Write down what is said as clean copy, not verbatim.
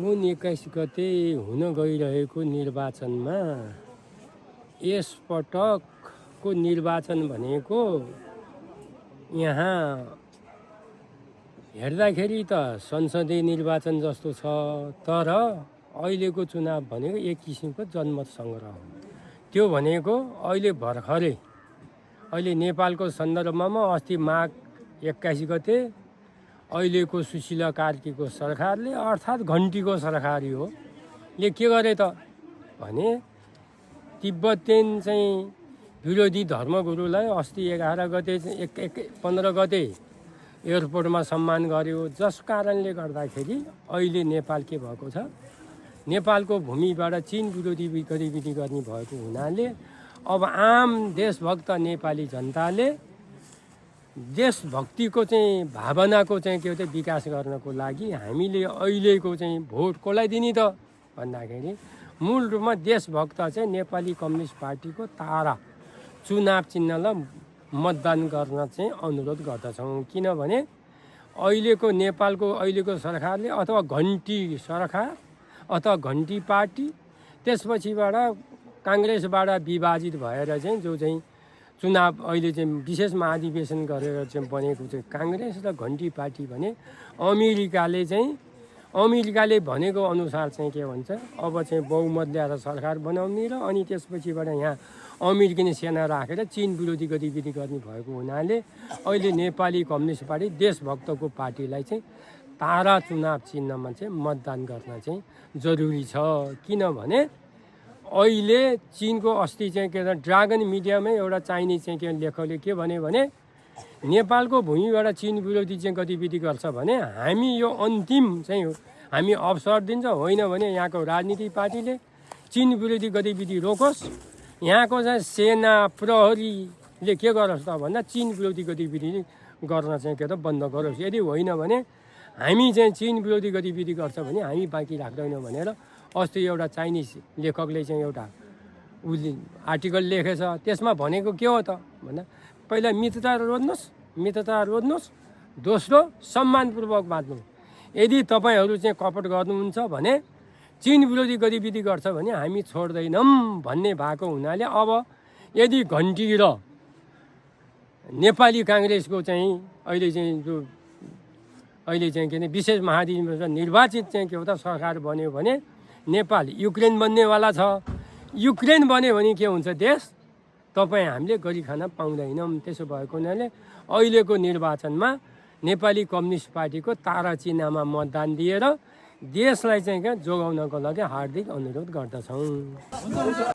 फागुन 21 गते हुन गइरहेको निर्वाचनमा यसपटकको निर्वाचन भनेको यहाँ हेर्दाखेरि त संसदीय निर्वाचन जस्तो छ, तर अहिलेको चुनाव भनेको एक किसिमको जनमत सङ्ग्रह हो। त्यो भनेको अहिले भर्खरै अहिले नेपालको सन्दर्भमा अस्ति माघ 21 गते अहिलेको सुशीला कार्कीको सरकारले अर्थात् घन्टीको सरकारी हो ले के गरे त भने तिब्बतीन चाहिँ विरोधी धर्मगुरुलाई अस्ति 11 गते 15 गते एयरपोर्टमा सम्मान गर्यो, जस कारणले गर्दाखेरि अहिले नेपाल के भएको छ, नेपालको भूमिबाट चीन विरोधी गतिविधि गर्ने भएको हुनाले अब आम देशभक्त नेपाली जनताले देशभक्तिको चाहिँ भावनाको चाहिँ के हो विकास गर्नको लागि हामीले अहिलेको चाहिँ भोट कसलाई दिने त भन्दाखेरि मूल रूपमा देशभक्त चाहिँ नेपाली कम्युनिस्ट पार्टीको तारा चुनाव चिन्हलाई मतदान गर्न चाहिँ अनुरोध गर्दछौँ। किनभने अहिलेको नेपालको अहिलेको सरकारले अथवा घन्टी सरकार अथवा घन्टी पार्टी, त्यसपछिबाट काङ्ग्रेसबाट विभाजित भएर चाहिँ जो चाहिँ चुनाव अहिले चाहिँ विशेष महाधिवेशन गरेर चाहिँ बनेको चाहिँ काङ्ग्रेस र घन्टी पार्टी भने अमेरिकाले भनेको अनुसार चाहिँ के भन्छ, अब चाहिँ बहुमत ल्याएर सरकार बनाउने र अनि त्यसपछिबाट यहाँ अमेरिकन सेना राखेर चीन विरोधी गतिविधि गर्ने भएको हुनाले अहिले नेपाली कम्युनिस्ट पार्टी देशभक्तको पार्टीलाई चाहिँ तारा चुनाव चिन्हमा चाहिँ मतदान गर्न चाहिँ जरुरी छ। किनभने अहिले चीनको अस्ति चाहिँ के भन्छ ड्रागन मिडियामै एउटा चाइनिज चाहिँ के लेखकले के भने नेपालको भूमिबाट चीन विरोधी चाहिँ गतिविधि गर्छ भने हामी यो अन्तिम चाहिँ हामी अवसर दिन्छ, होइन भने यहाँको राजनीतिक पार्टीले चीन विरोधी गतिविधि रोकोस्, यहाँको चाहिँ सेना प्रहरीले के गरोस् त भन्दा चीन विरोधी गतिविधि गर्न चाहिँ के त बन्द गरोस्। यदि होइन भने हामी चाहिँ चीन विरोधी गतिविधि गर्छ भने हामी बाँकी राख्दैनौँ भनेर अस्ति एउटा चाइनिज लेखकले चाहिँ एउटा उसले आर्टिकल लेखेछ। त्यसमा भनेको के हो त भन्दा पहिला मित्रता रोज्नुहोस्, दोस्रो सम्मानपूर्वक बाँच्नु। यदि तपाईँहरू चाहिँ कपट गर्नुहुन्छ भने चीन विरोधी गतिविधि गर्छ भने हामी छोड्दैनौँ भन्ने भएको हुनाले अब यदि घन्टी र नेपाली काङ्ग्रेसको चाहिँ अहिले चाहिँ के विशेष महाधिवेशन निर्वाचित चाहिँ के हो त सरकार बन्यो भने नेपाल युक्रेन बन्नेवाला छ। युक्रेन बन्यो भने के हुन्छ देश, तपाईँ हामीले गरी खान पाउँदैनौँ। त्यसो भएको हुनाले अहिलेको निर्वाचनमा नेपाली कम्युनिस्ट पार्टीको तारा चिन्हमा मतदान दिएर देशलाई चाहिँ क्या जोगाउनको लागि हार्दिक अनुरोध गर्दछौँ।